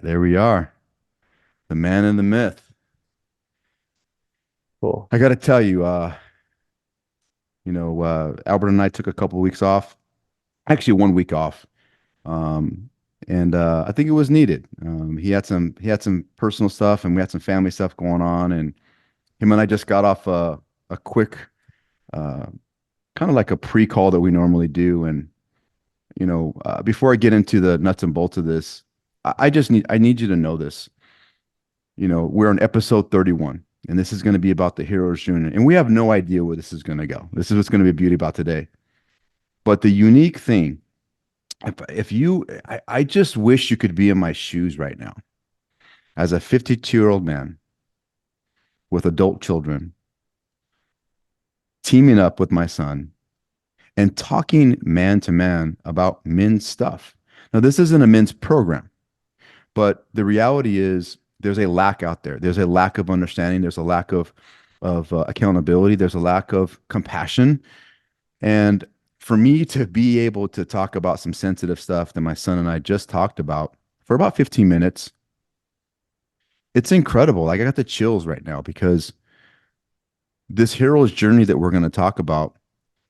There we are. The man and the myth. Cool. I got to tell you, Albert and I took a couple of weeks off, actually 1 week off. Um, and I think it was needed. He had some personal stuff and we had some family stuff going on. And him and I just got off a quick, uh, kind of like a pre-call that we normally do. And, before I get into the nuts and bolts of this, I need you to know this. We're on episode 31, and this is going to be about the hero's journey. And we have no idea where this is going to go. This is what's going to be beauty about today. But the unique thing, I just wish you could be in my shoes right now as a 52-year-old man with adult children, teaming up with my son and talking man to man about men's stuff. Now, this isn't a men's program, but the reality is there's a lack out there. There's a lack of understanding. There's a lack of accountability. There's a lack of compassion. And for me to be able to talk about some sensitive stuff that my son and I just talked about for about 15 minutes, it's incredible. Like I got the chills right now because this hero's journey that we're going to talk about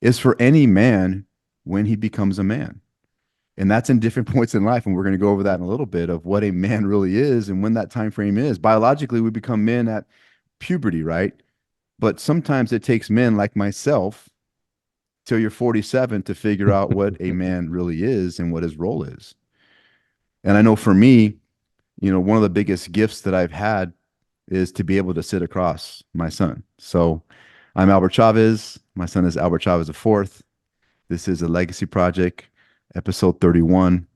is for any man when he becomes a man. And that's in different points in life. And we're going to go over that in a little bit of what a man really is and when that time frame is. Biologically, we become men at puberty, right? But sometimes it takes men like myself till you're 47 to figure out what a man really is and what his role is. And I know for me, one of the biggest gifts that I've had is to be able to sit across my son. So I'm Albert Chavez. My son is Albert Chavez IV. This is a legacy project, episode 31.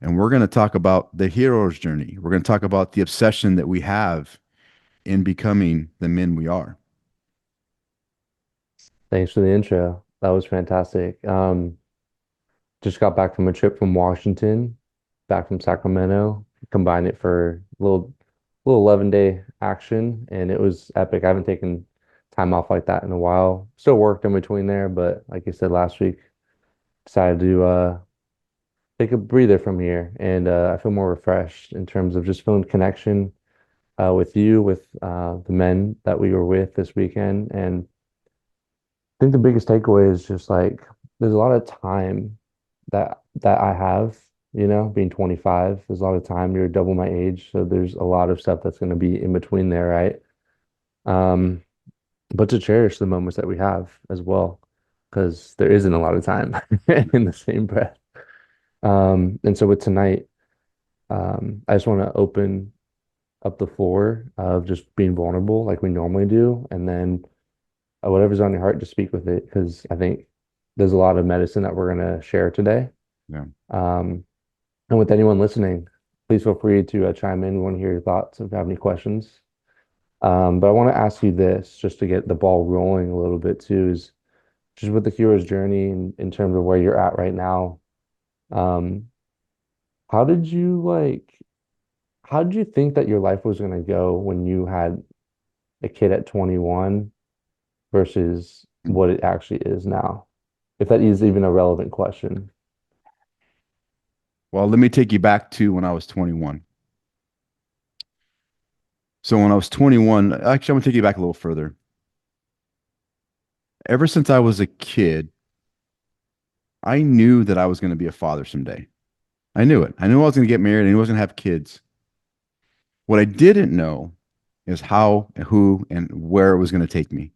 And we're going to talk about the hero's journey. We're going to talk about the obsession that we have in becoming the men we are. Thanks for the intro. That was fantastic. Just got back from a trip from Washington, back from Sacramento, combined it for little 11-day action, and it was epic. I haven't taken time off like that in a while. Still worked in between there, but like you said last week, decided to take a breather from here, and I feel more refreshed in terms of just feeling connection with you, with the men that we were with this weekend, and I think the biggest takeaway is just like there's a lot of time that I have, being 25. There's a lot of time. You're double my age, so there's a lot of stuff that's going to be in between there, right? Um, but to cherish the moments that we have as well, because there isn't a lot of time in the same breath. And so with tonight, I just want to open up the floor of just being vulnerable like we normally do, and then whatever's on your heart, just speak with it because I think there's a lot of medicine that we're going to share today. Yeah. Um, and with anyone listening, please feel free to chime in. We want to hear your thoughts if you have any questions. But I want to ask you this just to get the ball rolling a little bit too, is just with the hero's journey in terms of where you're at right now. Um, how did you how did you think that your life was going to go when you had a kid at 21 versus what it actually is now? If that is even a relevant question. Well, let me take you back to when I was 21. So when I was 21, actually, I'm going to take you back a little further. Ever since I was a kid, I knew that I was going to be a father someday. I knew it. I knew I was going to get married. I knew I was going to have kids. What I didn't know is how, who, and where it was going to take me.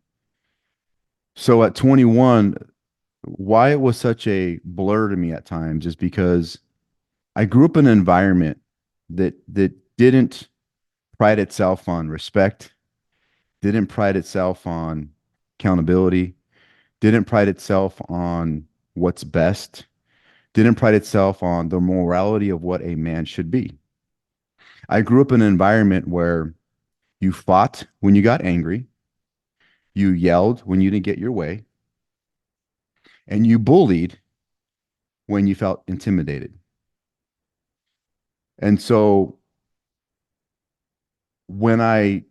So at 21, why it was such a blur to me at times is because I grew up in an environment that didn't pride itself on respect, didn't pride itself on accountability, didn't pride itself on what's best, didn't pride itself on the morality of what a man should be. I grew up in an environment where you fought when you got angry, you yelled when you didn't get your way, and you bullied when you felt intimidated. And so when I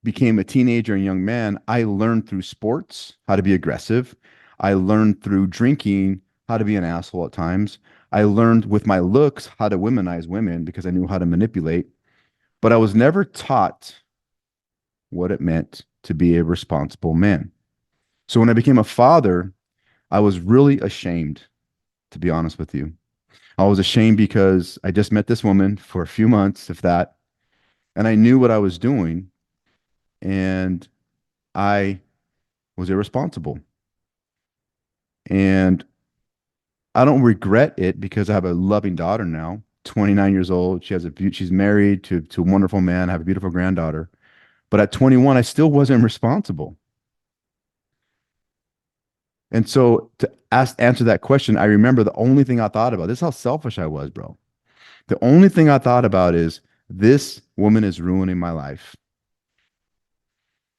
became a teenager and young man, I learned through sports how to be aggressive. I learned through drinking how to be an asshole at times. I learned with my looks how to womanize women because I knew how to manipulate, but I was never taught what it meant to be a responsible man. So when I became a father, I was really ashamed, to be honest with you. I was ashamed because I just met this woman for a few months, if that, and I knew what I was doing, and I was irresponsible. And I don't regret it because I have a loving daughter now, 29 years old. She's married to a wonderful man. I have a beautiful granddaughter. But at 21, I still wasn't responsible. And so to answer that question, I remember the only thing I thought about, this is how selfish I was, bro. The only thing I thought about is this woman is ruining my life.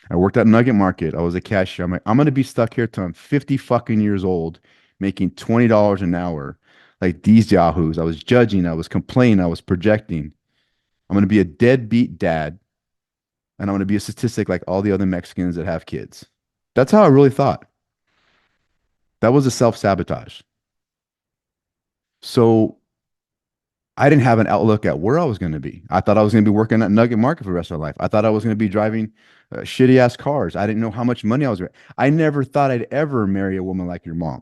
I worked at Nugget Market. I was a cashier. I'm like, I'm gonna be stuck here till I'm 50 fucking years old, making $20 an hour, like these yahoos. I was judging, I was complaining, I was projecting. I'm gonna be a deadbeat dad, and I'm gonna be a statistic like all the other Mexicans that have kids. That's how I really thought. That was a self-sabotage. So I didn't have an outlook at where I was going to be. I thought I was going to be working at Nugget Market for the rest of my life. I thought I was going to be driving shitty ass cars. I didn't know how much money I was. I never thought I'd ever marry a woman like your mom.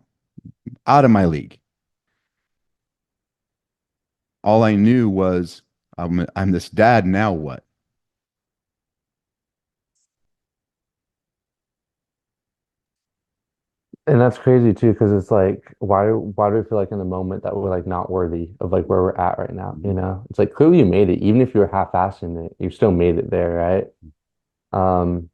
Out of my league. All I knew was I'm this dad. Now what? And that's crazy too, because it's like, why do we feel like in the moment that we're like not worthy of like where we're at right now, you know? It's like clearly you made it, even if you were half-assing it, you still made it there, right? Um,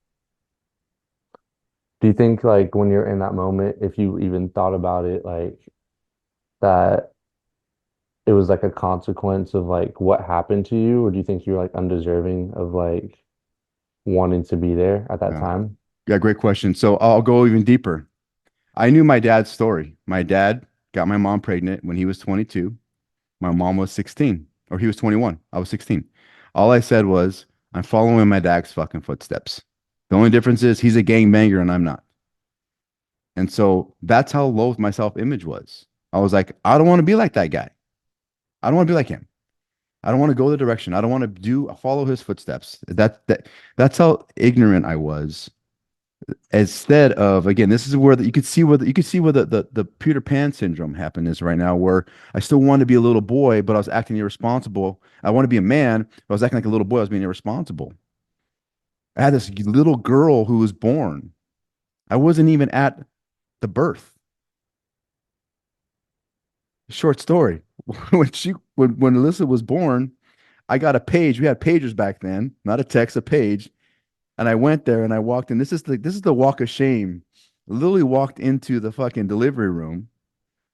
do you think like when you're in that moment, if you even thought about it, like that it was like a consequence of like what happened to you, or do you think you're like undeserving of like wanting to be there at that Yeah. time? Yeah, great question. So I'll go even deeper. I knew my dad's story. My dad got my mom pregnant when he was 22. My mom was 16, or he was 21. I was 16. All I said was, I'm following in my dad's fucking footsteps. The only difference is he's a gangbanger and I'm not. And so that's how low my self image was. I was like, I don't want to be like that guy. I don't want to be like him. I don't want to go the direction. I don't want to follow his footsteps. That's how ignorant I was. Instead of, again, this is where you could see where the Peter Pan syndrome happened is right now, where I still wanted to be a little boy, but I was acting irresponsible. I want to be a man, but I was acting like a little boy. I was being irresponsible. I had this little girl who was born. I wasn't even at the birth. Short story. When Alyssa was born, I got a page. We had pagers back then, not a text, a page. And I went there and I walked in. This is the walk of shame. Literally walked into the fucking delivery room.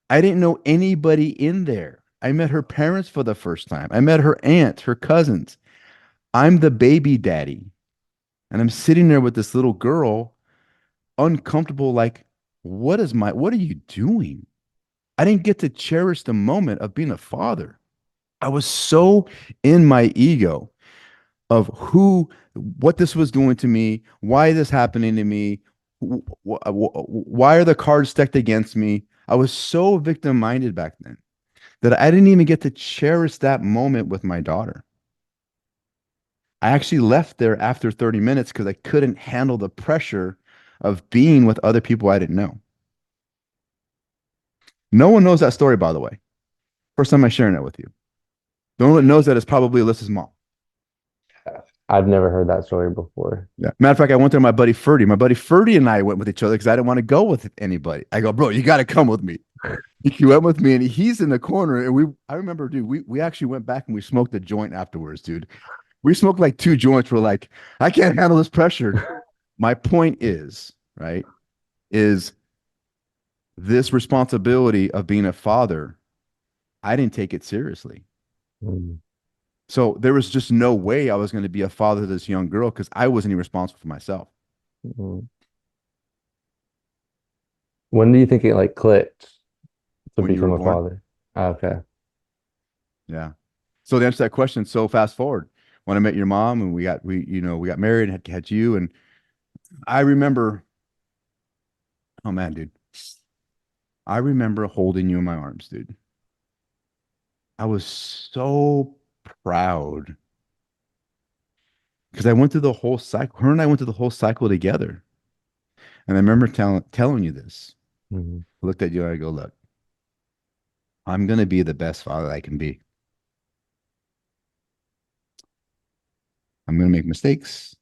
I didn't know anybody in there. I met her parents for the first time. I met her aunt, her cousins. I'm the baby daddy. And I'm sitting there with this little girl, uncomfortable, like, what are you doing? I didn't get to cherish the moment of being a father. I was so in my ego of what this was doing to me, why this happening to me, why are the cards stacked against me? I was so victim minded back then that I didn't even get to cherish that moment with my daughter. I actually left there after 30 minutes because I couldn't handle the pressure of being with other people I didn't know. No one knows that story, by the way. First time I'm sharing that with you. The only one that knows that is probably Alyssa's mom. I've never heard that story before. Yeah. Matter of fact, I went there with my buddy Ferdy. My buddy Ferdy and I went with each other because I didn't want to go with anybody. I go, bro, you got to come with me. He went with me and he's in the corner. And I remember, dude, we actually went back and we smoked a joint afterwards, dude. We smoked like two joints. We're like, I can't handle this pressure. My point is, right, is this responsibility of being a father, I didn't take it seriously. Mm, So there was just no way I was going to be a father to this young girl because I wasn't even responsible for myself. mm. When do you think it like clicked to When you were become a born. father? Okay. Yeah. So to answer that question, so fast forward when I met your mom and we got married and had you. And I remember, oh man, dude, I remember holding you in my arms, dude. I was so proud because I went through the whole cycle. Her and I went through the whole cycle together. And I remember telling you this. Mhm. I looked at you and I go, look, I'm going to be the best father I can be. I'm going to make mistakes,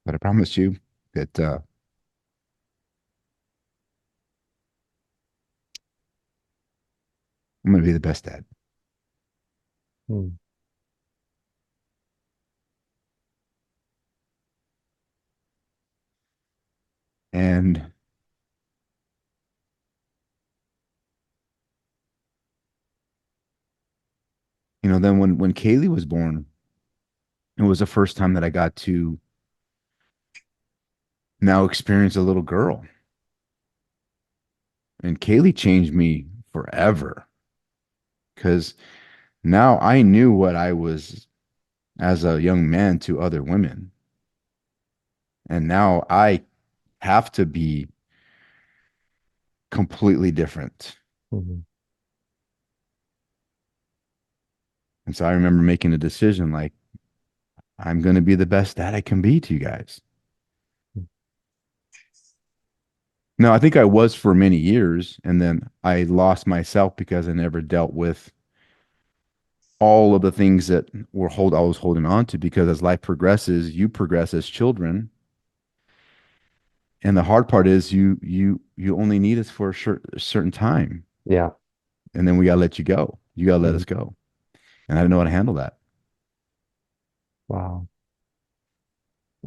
but I promise you that I'm going to be the best dad. Mhm. And, then when Kaylee was born, it was the first time that I got to now experience a little girl. And Kaylee changed me forever because now I knew what I was as a young man to other women. And now I have to be completely different. Mhm. And so I remember making a decision like, I'm going to be the best dad I can be to you guys. No, I think I was for many years. And then I lost myself because I never dealt with all of the things that I was holding on to because as life progresses, you progress as children. And the hard part is you only need us for a certain time. Yeah. And then we gotta let you go. You gotta let us Mhm. go. And I didn't know how to handle that. Wow.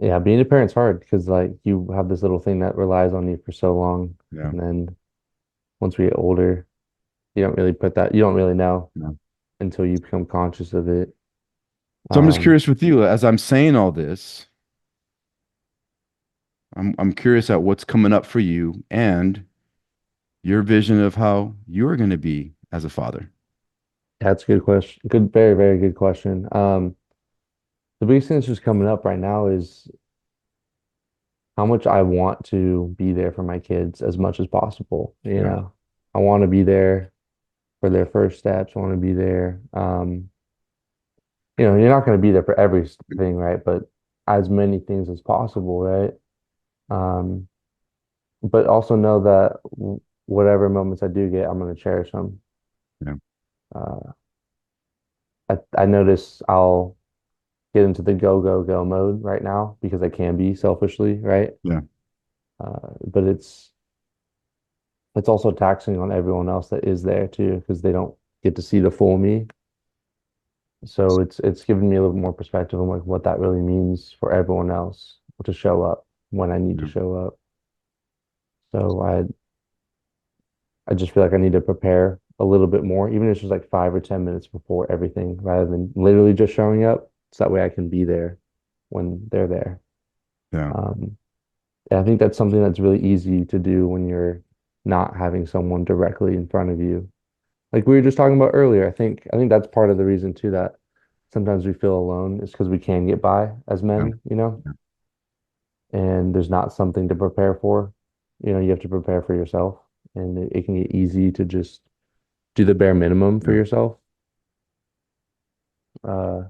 Yeah, being a parent's hard because like you have this little thing that relies on you for so long, Yeah. and then once we get older, you don't really know No. until you become conscious of it. So I'm just Um, curious with you, as I'm saying all this, I'm curious at what's coming up for you and your vision of how you're going to be as a father. that's a good question. Good, very, very good question. The biggest thing that's just coming up right now is how much I want to be there for my kids as much as possible. Yeah. I want to be there for their first steps. I want to be there. You're not going to be there for everything, right? But as many things as possible, right? Um, but also know that whatever moments I do get, I'm going to cherish them. Yeah. Uh, I notice I'll get into the go, go, go mode right now because I can be selfishly, right? Yeah. But it's also taxing on everyone else that is there too because they don't get to see the full me. So it's given me a little more perspective on like what that really means for everyone else to show up when I need to Yeah. show up. So I just feel like I need to prepare a little bit more, even if it's just like 5 or 10 minutes before everything, rather than literally just showing up. So that way I can be there when they're there. Yeah. Um, and I think that's something that's really easy to do when you're not having someone directly in front of you. Like we were just talking about earlier, I think that's part of the reason too that sometimes we feel alone is because we can get by as Yeah. men, Yeah. and there's not something to prepare for. You have to prepare for yourself, and it can get easy to just do the bare minimum for Yeah. yourself. Uh,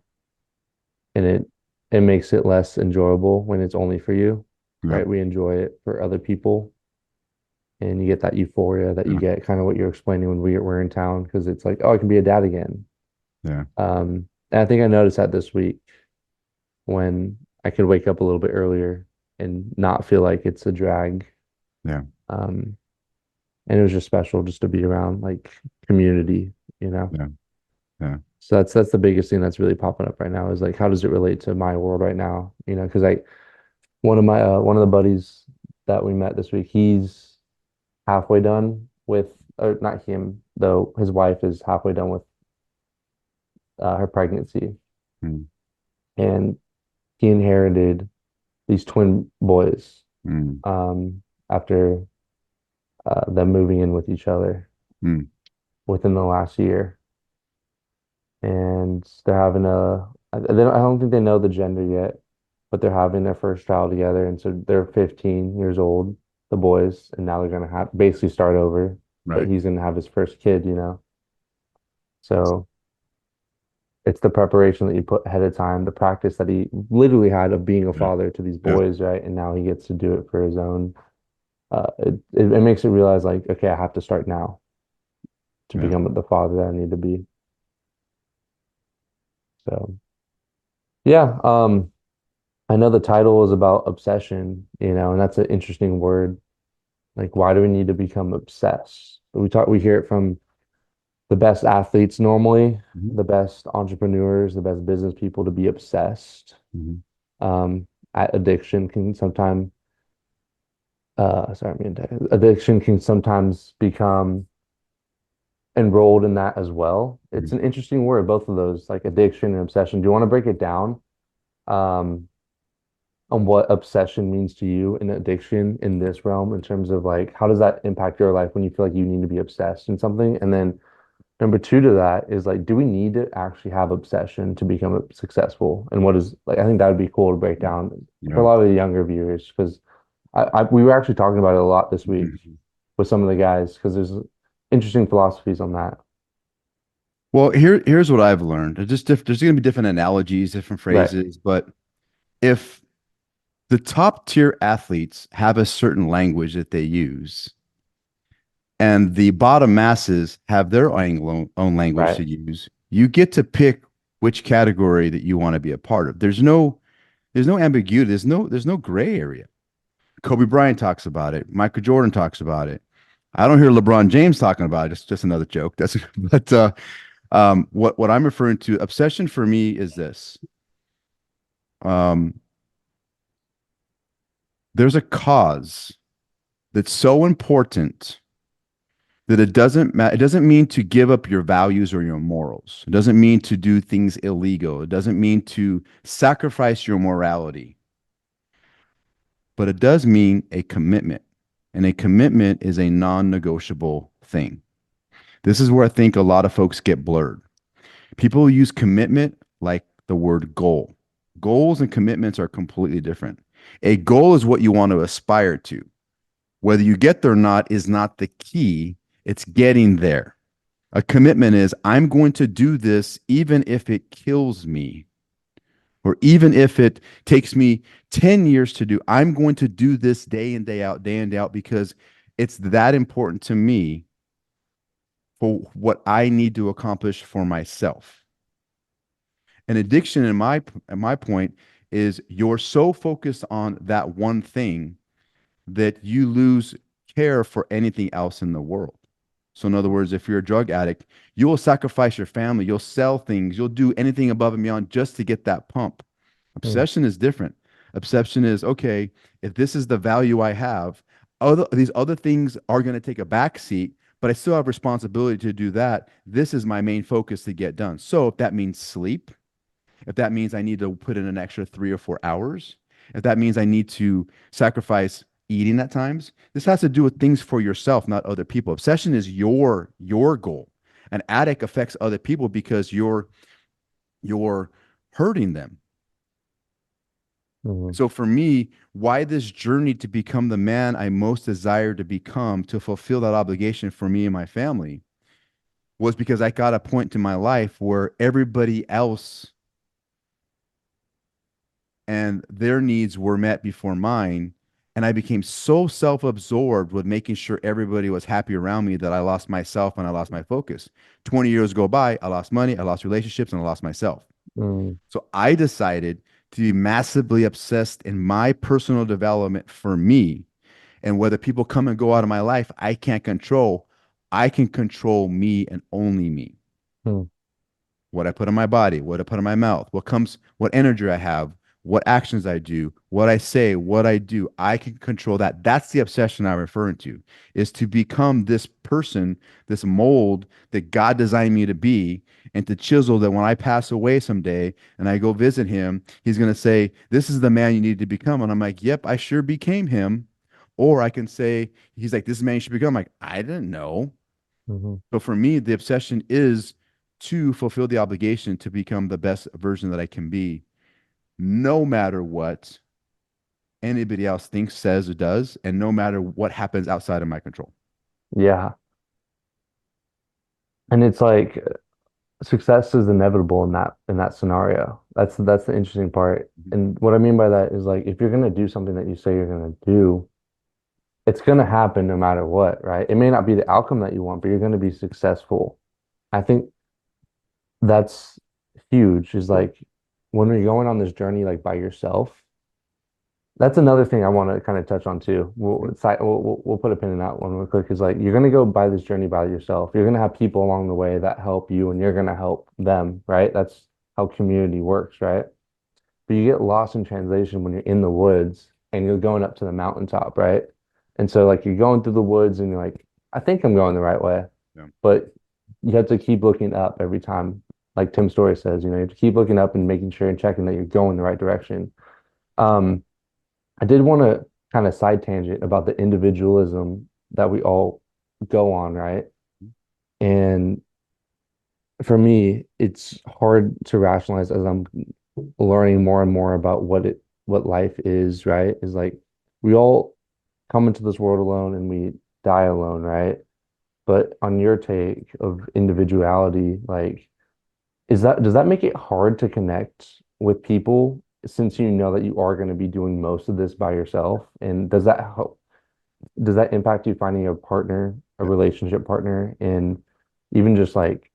and it makes it less enjoyable when it's only for you, Yeah. right? We enjoy it for other people, and you get that euphoria that you Yeah. get kind of what you're explaining when we're in town because it's like, oh, I can be a dad again. Yeah. And I think I noticed that this week when I could wake up a little bit earlier and not feel like it's a drag. Yeah. Um, and it was just special just to be around like community, you know. Yeah. Yeah. So that's the biggest thing that's really popping up right now is like how does it relate to my world right now? Because I one of the buddies that we met this week, he's halfway done with or not him though, his wife is halfway done with her pregnancy, Mm. and he inherited these twin boys Mm. after them moving in with each other Mm. within the last year. And they're having I don't think they know the gender yet, but they're having their first child together. And so they're 15 years old, the boys, and now they're gonna have basically start over, but Right. he's gonna have his first kid, you know. So it's the preparation that you put ahead of time, the practice that he literally had of being a Yeah. father to these Yeah. boys, right? And now he gets to do it for his own. It makes it realize like, okay, I have to start now to Yeah. become the father that I need to be. So yeah, I know the title is about obsession, you know, and that's an interesting word. Like, why do we need to become obsessed? We hear it from the best athletes normally, Mhm. the best entrepreneurs, the best business people to be obsessed. Mhm. Um, Addiction can sometimes, sorry, I mean, addiction can sometimes become enrolled in that as well. It's Mhm. an interesting word, both of those, like addiction and obsession. Do you want to break it down? Um, on what obsession means to you and addiction in this realm in terms of like how does that impact your life when you feel like you need to be obsessed in something? And then number two to that is like, do we need to actually have obsession to become successful? And what is like, I think that would be cool to break down for a Yeah. lot of the younger viewers because we were actually talking about it a lot this week Mhm. with some of the guys because there's interesting philosophies on that. Well, here's what I've learned. There's going to be different analogies, different Right, phrases, but if the top tier athletes have a certain language that they use, and the bottom masses have their own language right, to use, you get to pick which category that you want to be a part of. There's no ambiguity. There's no gray area. Kobe Bryant talks about it. Michael Jordan talks about it. I don't hear LeBron James talking about it. Just another joke. That's but what I'm referring to, obsession for me is this. Um, there's a cause that's so important that it doesn't mean to give up your values or your morals. It doesn't mean to do things illegal. It doesn't mean to sacrifice your morality, but it does mean a commitment. And a commitment is a non-negotiable thing. This is where I think a lot of folks get blurred. People use commitment like the word goal. Goals and commitments are completely different. A goal is what you want to aspire to. Whether you get there or not is not the key, it's getting there. A commitment is I'm going to do this even if it kills me, or even if it takes me 10 years to do. I'm going to do this day in, day out, because it's that important to me for what I need to accomplish for myself. An addiction, in my point, is you're so focused on that one thing that you lose care for anything else in the world. So, in other words, if you're a drug addict, you will sacrifice your family, you'll sell things, you'll do anything above and beyond just to get that pump. mm, Obsession is different. Obsession is okay, if this is the value I have, these other things are going to take a back seat, but I still have responsibility to do that. This is my main focus to get done. So, if that means sleep, if that means I need to put in an extra 3 or 4 hours, if that means I need to sacrifice eating at times, this has to do with things for yourself, not other people. Obsession is your goal. An addict affects other people because you're hurting them. mhm, So for me, why this journey to become the man I most desire to become, to fulfill that obligation for me and my family, was because I got a point in my life where everybody else and their needs were met before mine. And I became so self absorbed with making sure everybody was happy around me that I lost myself and I lost my focus. 20 years go by, I lost money, I lost relationships, and I lost myself. mm, So I decided to be massively obsessed in my personal development for me. And whether people come and go out of my life, I can't control. I can control me and only me. mm, What I put in my body, what I put in my mouth, what energy I have, what actions I do, what I say, what I do. I can control that. That's the obsession I'm referring to, is to become this person, this mold that God designed me to be, and to chisel that when I pass away someday and I go visit him, he's going to say, "This is the man you need to become." And I'm like, "Yep, I sure became him." Or I can say, he's like, "This is the man you should become." I'm like, "I didn't know." mhm, So for me, the obsession is to fulfill the obligation to become the best version that I can be, no matter what, anybody else thinks, says, or does, and no matter what happens outside of my control. Yeah. And it's like success is inevitable in that scenario. That's the interesting part. Mhm. And what I mean by that is like if you're gonna do something that you say you're gonna do, it's gonna happen no matter what, right? It may not be the outcome that you want, but you're gonna be successful. I think that's huge, is like when you're going on this journey like by yourself. That's another thing I want to kind of touch on too. We'll put a pin in that one real quick. Is like you're gonna go by this journey by yourself. You're gonna have people along the way that help you, and you're gonna help them, right? That's how community works, right? But you get lost in translation when you're in the woods and you're going up to the mountaintop, right? And so like you're going through the woods and you're like, I think I'm going the right way, Yeah. but you have to keep looking up every time. Like Tim Story says, you have to keep looking up and making sure and checking that you're going the right direction. Um, I did want to kind of side tangent about the individualism that we all go on, right? And for me, it's hard to rationalize as I'm learning more and more about what life is, right? Is like we all come into this world alone and we die alone, right? But on your take of individuality, like does that make it hard to connect with people since you know that you are going to be doing most of this by yourself? And does that impact you finding a partner, a Yeah. relationship partner, and even just like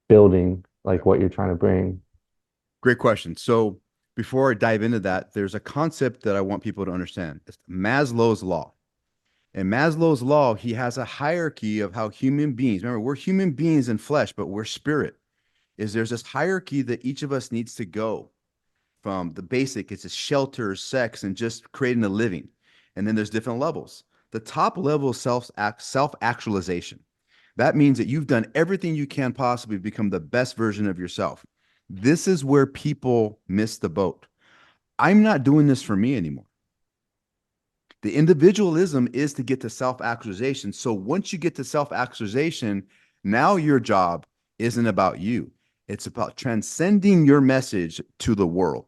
building Yeah. like what you're trying to bring? Great question. So before I dive into that, there's a concept that I want people to understand. It's Maslow's law. In Maslow's law, he has a hierarchy of how human beings, remember, we're human beings in flesh, but we're spirit. Is there's this hierarchy that each of us needs to go from the basic, it's just shelter, sex, and just creating a living. And then there's different levels. The top level is self actualization. That means that you've done everything you can possibly become the best version of yourself. This is where people miss the boat. I'm not doing this for me anymore. The individualism is to get to self actualization. So once you get to self actualization, now your job isn't about you, it's about transcending your message to the world.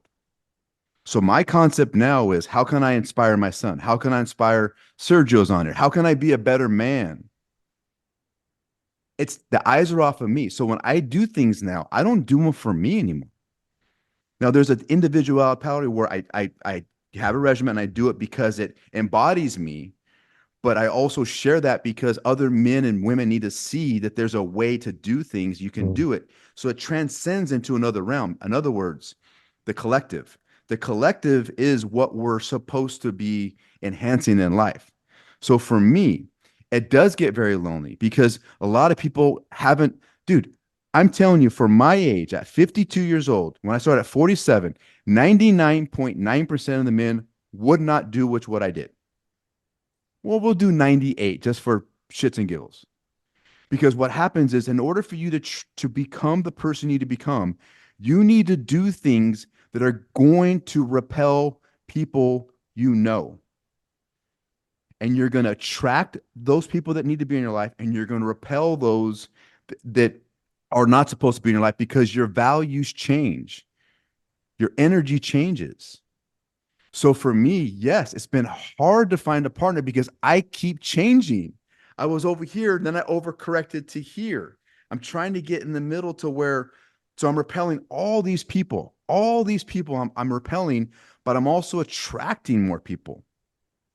So my concept now is how can I inspire my son? How can I inspire Sergio's on it? How can I be a better man? It's the eyes are off of me. So when I do things now, I don't do them for me anymore. Now there's an individuality where I have a regimen and I do it because it embodies me, but I also share that because other men and women need to see that there's a way to do things. You can Mm, do it. So it transcends into another realm. In other words, the collective. The collective is what we're supposed to be enhancing in life. So for me, it does get very lonely because a lot of people haven't, dude, I'm telling you, for my age at 52 years old, when I started at 47, 99.9% of the men would not do what I did. Well, we'll do 98 just for shits and giggles. Because what happens is, in order for you to become the person you need to become, you need to do things that are going to repel people you know. And you're going to attract those people that need to be in your life, and you're going to repel those that are not supposed to be in your life because your values change, your energy changes. So for me, yes, it's been hard to find a partner because I keep changing. I was over here, then I overcorrected to here. I'm trying to get in the middle to where, so I'm repelling all these people I'm repelling, but I'm also attracting more people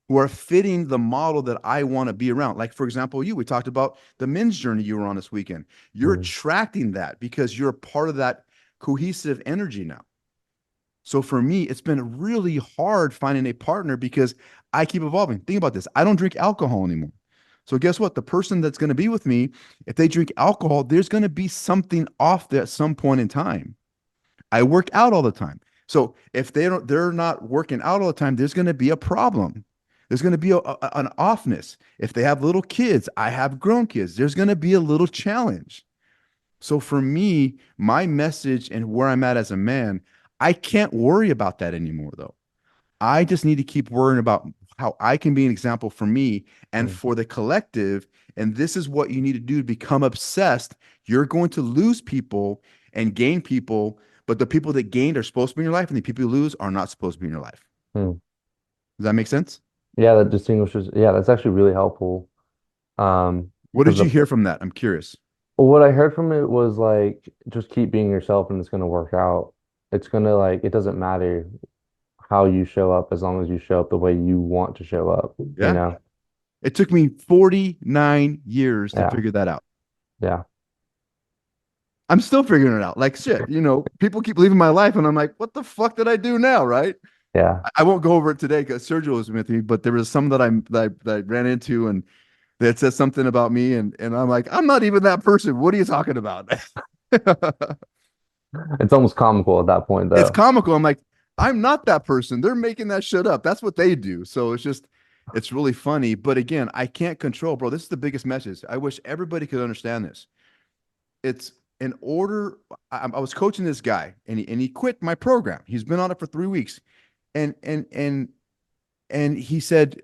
who are fitting the model that I want to be around. Like, for example, we talked about the men's journey you were on this weekend. You're mm, attracting that because you're a part of that cohesive energy now. So for me, it's been really hard finding a partner because I keep evolving. Think about this. I don't drink alcohol anymore. So guess what? The person that's going to be with me, if they drink alcohol, there's going to be something off there at some point in time. I work out all the time. So if they're not working out all the time, there's going to be a problem. There's going to be an offness. If they have little kids, I have grown kids. There's going to be a little challenge. So for me, my message and where I'm at as a man, I can't worry about that anymore, though. I just need to keep worrying about how I can be an example for me and mm, for the collective. And this is what you need to do to become obsessed. You're going to lose people and gain people, but the people that gained are supposed to be in your life, and the people you lose are not supposed to be in your life. mm. Does that make sense? Yeah, that distinguishes. Yeah, that's actually really helpful. What Because did you hear from that? I'm curious. what I heard from it was like just keep being yourself and it's gonna work out. It's gonna like it doesn't matter how you show up as long as you show up the way you want to show up, you Yeah. know? It took me 49 years to Yeah, figure that out. yeah, I'm still figuring it out. Like shit, people keep leaving my life, and I'm like, what the fuck did I do now, right? yeah. I won't go over it today because Sergio was with me, but there was some that I ran into, and that said something about me, and I'm like, I'm not even that person. What are you talking about? It's almost comical at that point It's though. comical. I'm like, I'm not that person. They're making that shit up. That's what they do. So it's really funny. But again, I can't control, bro. This is the biggest message. I wish everybody could understand this. It's in order. I was coaching this guy, and he quit my program. He's been on it for 3 weeks, and he said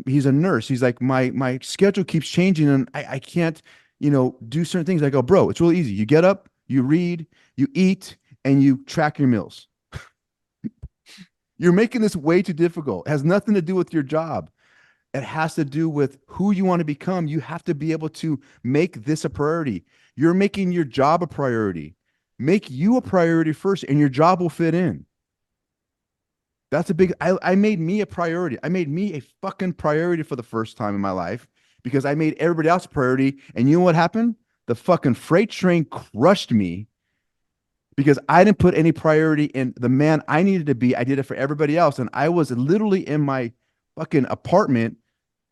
he's a nurse. He's like my schedule keeps changing, and I can't do certain things. I go, bro, it's really easy. You get up, you read, you eat, and you track your meals. You're making this way too difficult. It has nothing to do with your job. It has to do with who you want to become. You have to be able to make this a priority. You're making your job a priority. Make you a priority first, and your job will fit in. That's a big, I made me a priority. I made me a fucking priority for the first time in my life because I made everybody else a priority. And you know what happened? The fucking freight train crushed me because I didn't put any priority in the man I needed to be. I did it for everybody else. And I was literally in my fucking apartment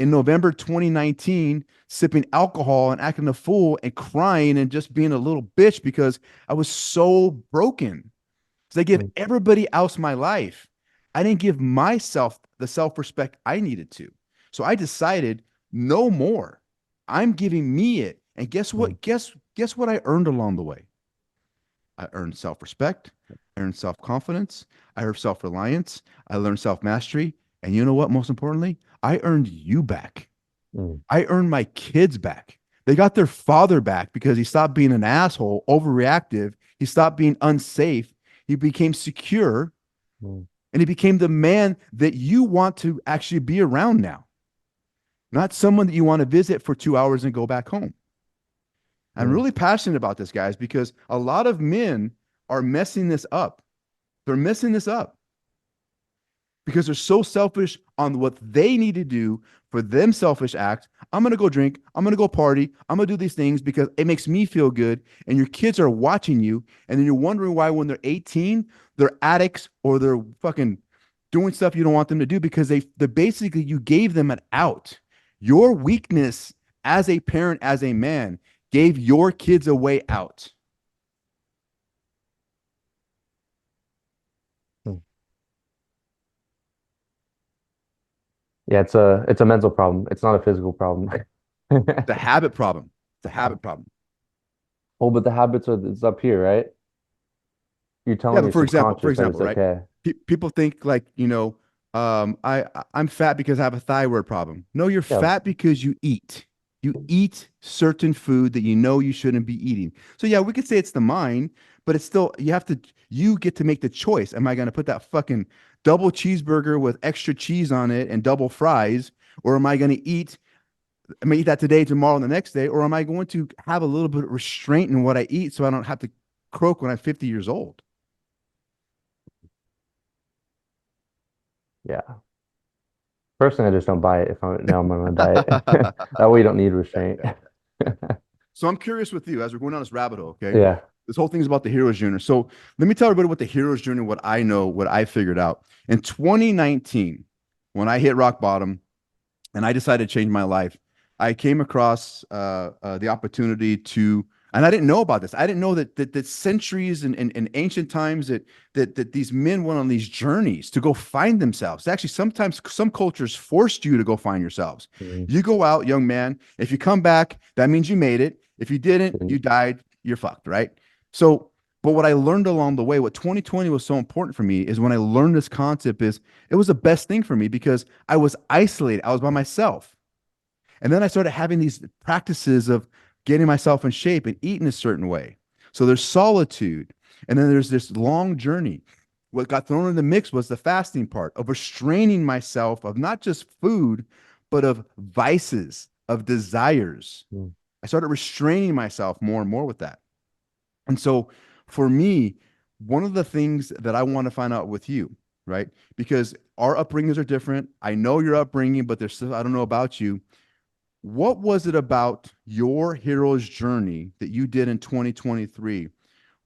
in November 2019, sipping alcohol and acting a fool and crying and just being a little bitch because I was so broken. Because I give Mm, everybody else my life. I didn't give myself the self respect I needed to. So I decided no more. I'm giving me it. And guess mm, what? Guess what I earned along the way? I earned self respect. I earned self confidence. I earned self reliance. I learned self mastery. And you know what? Most importantly, I earned you back. mm, I earned my kids back. They got their father back because he stopped being an asshole, overreactive. He stopped being unsafe. He became secure, mm, and he became the man that you want to actually be around now, not someone that you want to visit for 2 hours and go back home. I'm mm, really passionate about this, guys, because a lot of men are messing this up. They're messing this up because they're so selfish on what they need to do for them selfish act. I'm going to go drink. I'm going to go party. I'm going to do these things because it makes me feel good. And your kids are watching you. And then you're wondering why when they're 18, they're addicts or they're fucking doing stuff you don't want them to do because they basically you gave them an out. Your weakness as a parent, as a man, gave your kids a way out. mm. Yeah, it's a mental problem. It's not a physical problem. The habit problem. The Yeah. habit problem. Oh, but the habits are it's up here, right? You're Yeah, telling but your for subconscious that example, it's right? okay. People think like, I'm fat because I have a thyroid problem. No, you're Yeah. fat because you eat. You eat certain food that you know you shouldn't be eating. So yeah, we could say it's the mind, but it's still you get to make the choice. Am I going to put that fucking double cheeseburger with extra cheese on it and double fries, or am I eat that today, tomorrow, and the next day, or am I going to have a little bit of restraint in what I eat so I don't have to croak when I'm 50 years old? Yeah. Personally, I just don't buy it if I'm on a diet. That way you don't need restraint. So I'm curious with you as we're going down this rabbit hole, okay? Yeah. This whole thing is about the hero's journey. So let me tell everybody what the hero's journey, what I know, what I figured out. In 2019, when I hit rock bottom and I decided to change my life, I came across the opportunity to, and I didn't know about this. I didn't know that centuries and ancient times that these men went on these journeys to go find themselves. Actually, sometimes some cultures forced you to go find yourselves. Mm, You go out, young man. If you come back, that means you made it. If you didn't, you mm, died. You're fucked, right? So, but what I learned along the way, what 2020 was so important for me is when I learned this concept is it was the best thing for me because I was isolated. I was by myself. And then I started having these practices of getting myself in shape and eating a certain way. So there's solitude. And then there's this long journey. What got thrown in the mix was the fasting part of restraining myself of not just food, but of vices, of desires. Mm. I started restraining myself more and more with that. And so for me, one of the things that I want to find out with you, right? Because our upbringings are different. I know your upbringing, but there's still, I don't know about you. What was it about your hero's journey that you did in 2023?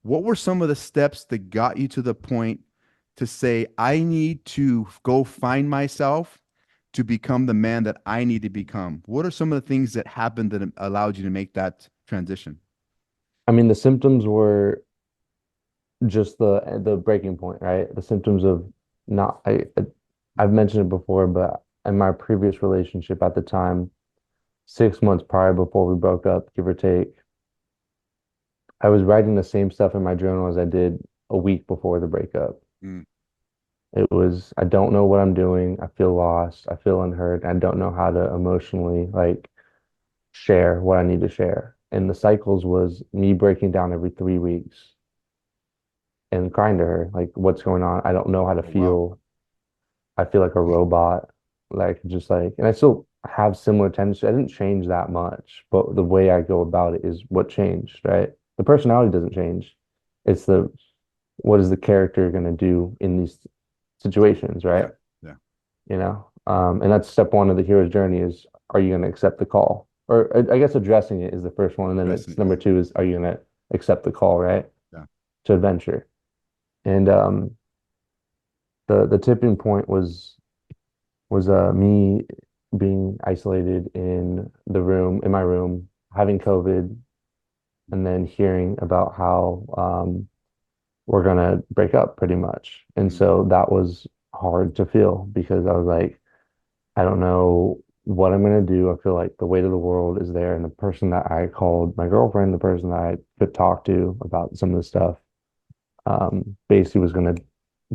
What were some of the steps that got you to the point to say, I need to go find myself to become the man that I need to become? What are some of the things that happened that allowed you to make that transition? I mean, the symptoms were just the breaking point, right? The symptoms of not I've mentioned it before, but in my previous relationship at the time, 6 months prior before we broke up, give or take, I was writing the same stuff in my journal as I did a week before the breakup. Mm, It was, I don't know what I'm doing. I feel lost. I feel unheard. I don't know how to emotionally like share what I need to share. And the cycles was me breaking down every 3 weeks and crying to her, like, what's going on? I don't know how to oh, wow. feel. I feel like a robot, like just like, and I still have similar tendencies. I didn't change that much, but the way I go about it is what changed, right? The personality doesn't change. It's the what is the character going to do in these situations, right? Yeah. Yeah. And that's step one of the hero's journey is are you going to accept the call? Or I guess addressing it is the first one, and then Dressing. it's number two is are you going to accept the call, right? Yeah. To adventure. And the tipping point was me being isolated in the room, in my room, having COVID, and then hearing about how we're gonna break up pretty much. And Mm, so that was hard to feel because I was like, I don't know what I'm gonna do. I feel like the weight of the world is there, and the person that I called my girlfriend, the person that I could talk to about some of the stuff, basically was gonna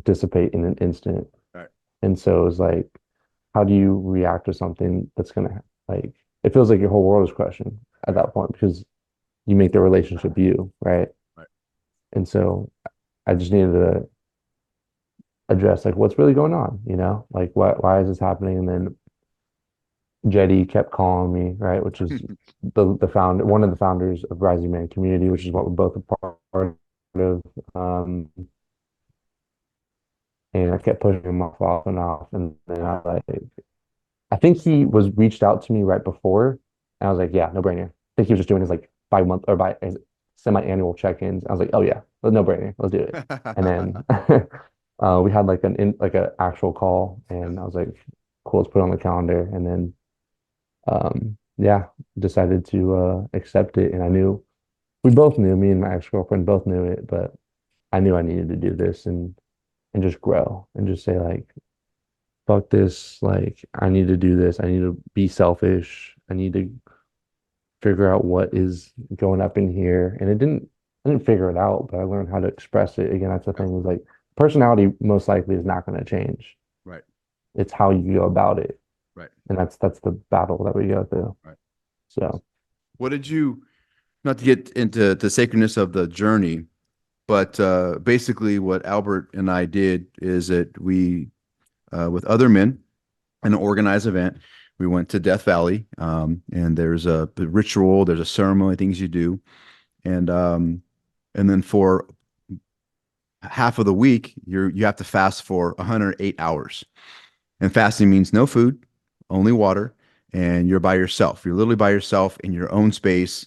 dissipate in an instant. right. And so it was like, how do you react to something that's gonna like it feels like your whole world is crushing at Right. that point because you make the relationship you, right? Right. And so I just needed to address like what's really going on, Like why is this happening? And then Jetty kept calling me, right, which is the founder, one of the founders of Rising Man Community, which is what we're both a part of. Um, and I kept pushing him off and off, and then I think he was reached out to me right before, and I was like, yeah, no brainer. I think he was just doing his like bi-month or by his semi-annual check-ins. I was like, oh yeah, no brainer, let's do it. And then we had like like an actual call, Yeah. and I was like, cool, let's put it on the calendar. And then yeah, decided to accept it. And I knew we both knew, me and my ex-girlfriend both knew it, but I knew I needed to do this and just grow and just say like, fuck this, like I need to do this. I need to be selfish. I need to figure out what is going up in here. And I didn't figure it out, but I learned how to express it. Again, that's the Yeah. thing is like personality most likely is not going to change. Right. It's how you go about it. Right. And that's the battle that we go through. Right. So What did you, not to get into the sacredness of the journey, but basically what Albert and I did is that we, with other men, in an organized event, we went to Death Valley, and there's a ritual, there's a ceremony, things you do, and um, and then for half of the week, you have to fast for 108 hours. And fasting means no food, only water, and you're by yourself. You're literally by yourself in your own space,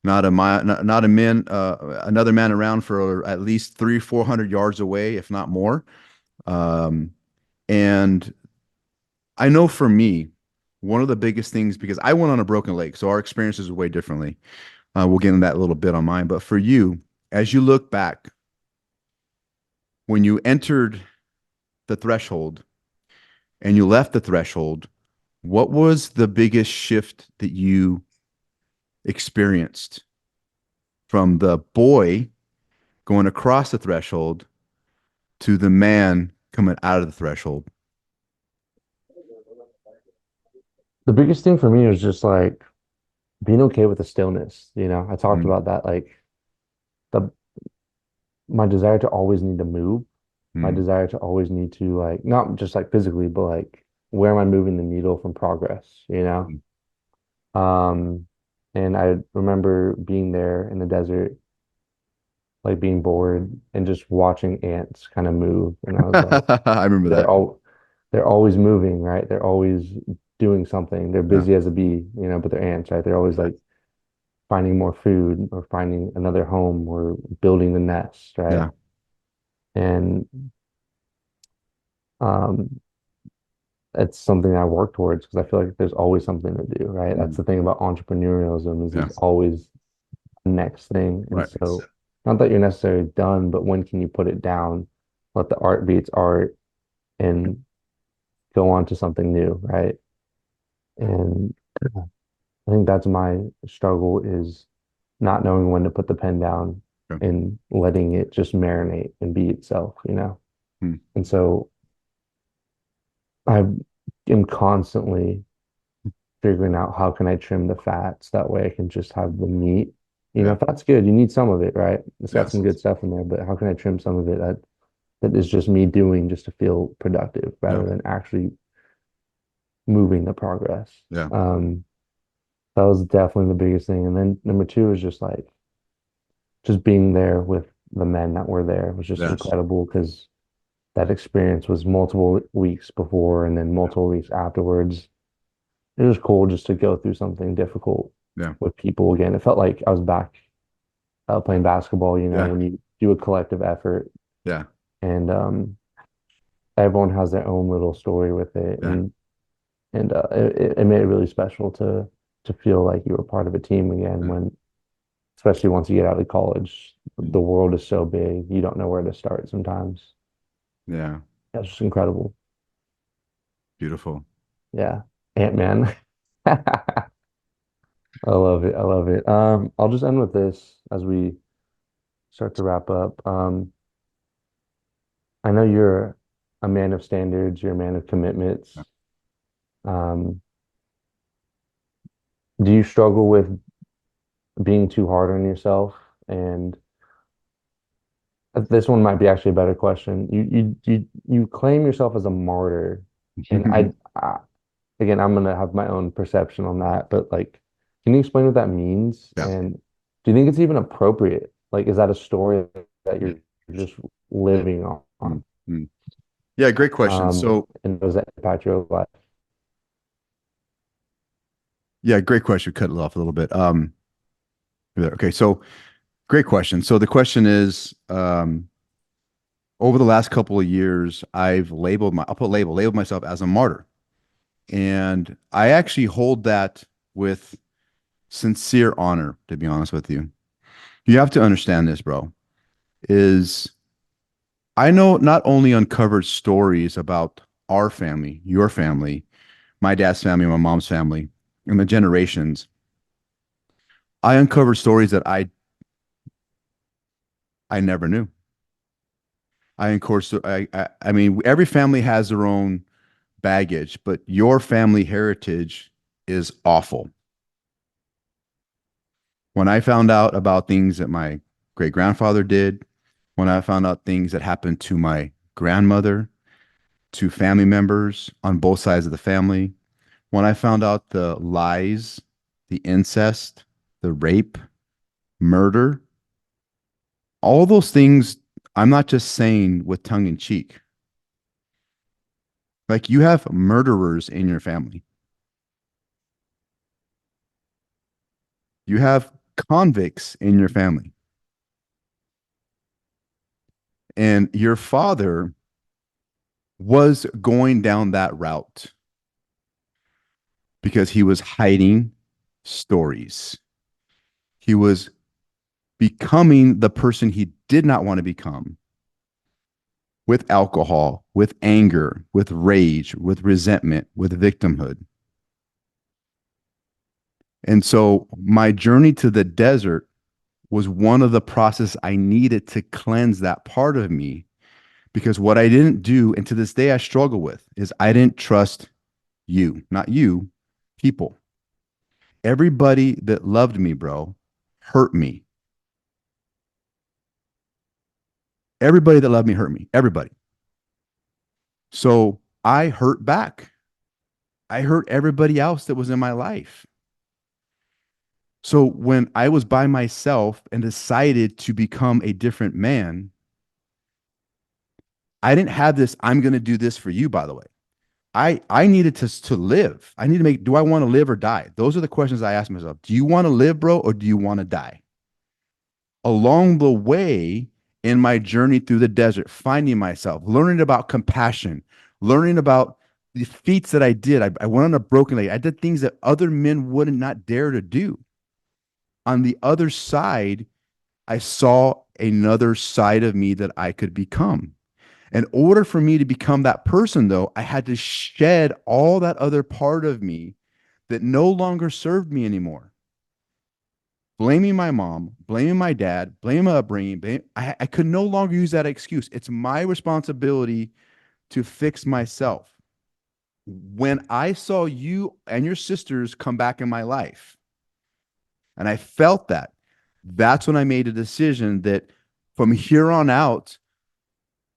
not a man, another man around for at least 300-400 yards away, if not more. Um, and I know for me, one of the biggest things because I went on a broken leg, so our experiences are way differently. We'll get into that a little bit on mine, but for you, as you look back, when you entered the threshold and you left the threshold, what was the biggest shift that you experienced from the boy going across the threshold to the man coming out of the threshold? the biggest thing for me was just like being okay with the stillness. I talked Mm, about that, like the my desire to always need to move. my Mm. desire to always need to like not just like physically, but like where am I moving the needle from progress, you know? Mm. Um, and I remember being there in the desert, like being bored and just watching ants kind of move. And I was like, I remember they're that. all they're always moving, right? They're always doing something. They're Yeah. busy as a bee, you know, but they're ants, right? They're always like finding more food or finding another home or building the nest, right? Yeah. And um, it's something I work towards because I feel like there's always something to do, right? That's Mm. the thing about entrepreneurialism is Yeah. there's always the next thing. And Right. so not that you're necessarily done, but when can you put it down, let the art be its art and go on to something new, right? And I think that's my struggle is not knowing when to put the pen down Okay. and letting it just marinate and be itself, you know? Mm. And so I am constantly figuring out how can I trim the fats that way I can just have the meat. You Yeah. know, fat's good. You need some of it, right? It's got Yes. some good stuff in there, but how can I trim some of it that is just me doing just to feel productive Yeah. rather than actually moving the progress? Yeah. Um, that was definitely the biggest thing. And then number two is just like just being there with the men that were there was just Yes. incredible because that experience was multiple weeks before and then multiple weeks afterwards. It was cool just to go through something difficult Yeah. with people again. It felt like I was back playing basketball, you know, Yeah. when you do a collective effort Yeah. and everyone has their own little story with it Yeah. and it made it really special to feel like you were part of a team again Yeah. when especially once you get out of college, Mm. the world is so big, you don't know where to start sometimes. Yeah. That's just incredible. Beautiful. Yeah. Ant-Man. I love it. I love it. I'll just end with this as we start to wrap up. I know you're a man of standards, you're a man of Yeah. commitments. Um, do you struggle with being too hard on yourself? And this one might be actually a better question. You claim yourself as a martyr, and I again, I'm gonna have my own perception on that, but like, can you explain what that means? Yeah. And do you think it's even appropriate? Like, is that a story that you're just living Mm. on? Mm. Yeah. Great question. So, And does that impact your life? yeah, great question. Cut it off a little bit. There. Okay. So, great question. So, the question is, over the last couple of years, I'll put labeled myself as a martyr. And I actually hold that with sincere honor, to be honest with you. You have to understand this, bro, is I know not only uncovered stories about our family, your family, my dad's family, my mom's family, and the generations. I uncovered stories that I never knew. I mean, every family has their own baggage, but your family heritage is awful. When I found out about things that my great grandfather did, when I found out things that happened to my grandmother, to family members on both sides of the family, when I found out the lies, the incest, the rape, murder, all those things, I'm not just saying with tongue in cheek. Like you have murderers in your family, you have convicts in your family, and your father was going down that route because he was hiding stories. He was becoming the person he did not want to become with alcohol, with anger, with rage, with resentment, with victimhood. And so my journey to the desert was one of the process I needed to cleanse that part of me because what I didn't do, and to this day I struggle with, is I didn't trust you, not you, people. Everybody that loved me, bro, hurt me. Everybody that loved me hurt me. Everybody. So I hurt back. I hurt everybody else that was in my life. So when I was by myself and decided to become a different man, I didn't have this, I'm going to do this for you, by the way. I needed to live. I need to make, do I want to live or die? Those are the questions I ask myself. Do you want to live, bro, or do you want to die? Along the way in my journey through the desert, finding myself, learning about compassion, learning about the feats that I did. I went on a broken leg. I did things that other men would not dare to do. On the other side, I saw another side of me that I could become. In order for me to become that person, though, I had to shed all that other part of me that no longer served me anymore. Blaming my mom, blaming my dad, blaming my upbringing, I could no longer use that excuse. It's my responsibility to fix myself. When I saw you and your sisters come back in my life, and I felt that, that's when I made a decision that from here on out,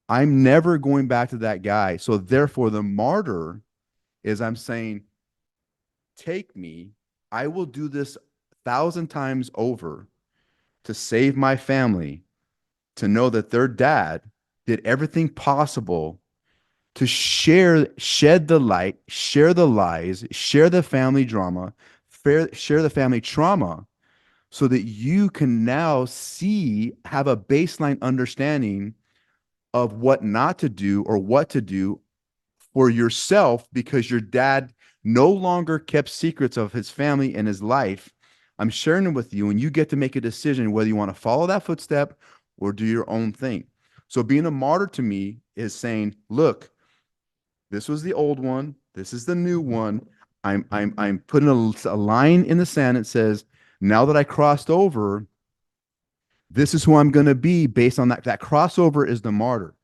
I'm never going back to that guy. So therefore, the martyr is I'm saying, take me. I will do this 1,000 times over to save my family, to know that their dad did everything possible to shed the light, share the lies, share the family drama, share the family trauma, so that you can now see, have a baseline understanding of what not to do or what to do for yourself because your dad no longer kept secrets of his family and his life. I'm sharing them with you, and you get to make a decision whether you want to follow that footstep or do your own thing. So, being a martyr to me is saying, look, this was the old one, this is the new one. I'm putting a line in the sand that says, now that I crossed over, this is who I'm going to be based on that. That crossover is the martyr.